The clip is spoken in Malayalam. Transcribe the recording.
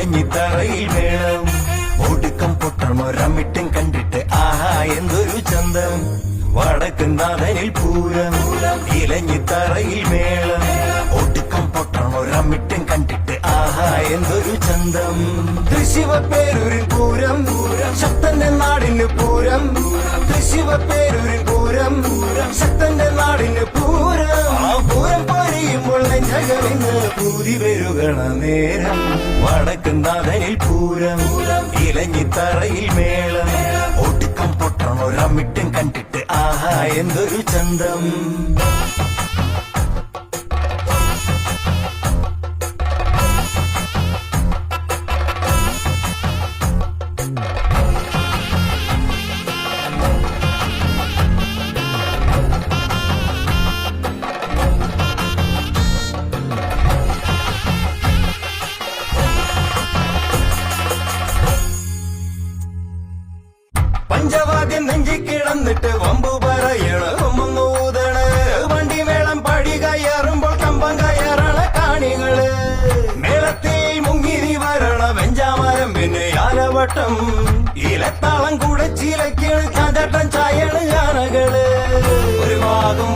ഇലഞ്ഞിത്തറയിൽ മേളം ഒടുക്കം പൊട്ടണൊരമിട്ടും കണ്ടിട്ട് ആഹാ എന്തൊരു ചന്തം വടക്കൻ നാഥനിൽ പൂരം ഇലഞ്ഞിത്തറയിൽ മേളം ഒടുക്കം പൊട്ടണൊരമിട്ടും കണ്ടിട്ട് ആഹാ എന്തൊരു ചന്തം തൃശ്ശിവപ്പേരൂരിൽ പൂരം ശക്തന്റെ നാടിന് പൂരം തൃശ്ശിവപ്പേരൂരിൽ പൂരം ശക്തന്റെ നാടിന് പൂരം ആ പൂരം പൊരിയുമ്പോൾ നെഞ്ചകവിന്ന് പൂതി വരുകണ നേരം വടക്കൻ നാഥനിൽ പൂരം ഇലഞ്ഞിത്തറയിൽ മേളം ഒടുക്കം പൊട്ടണൊരമിട്ടും കണ്ടിട്ട് ആഹാ എന്തൊരു ചന്തം പഞ്ചവാദ്യം നെഞ്ചി കിടന്നിട്ട് വമ്പു പറയണ ഒന്നൂതണ് വണ്ടിമേളം പടി കയറുമ്പോൾ കമ്പം കയറണ കാണികള് മേളത്തിൽ മുങ്ങിരി വരണ വെഞ്ചാമരം പിന്നെ ആലവട്ടം ഇലത്താളം കൂടെ ചിലക്കാണ് ചാചട്ടം ചായണ് ആനകള് ഒരു ഭാഗം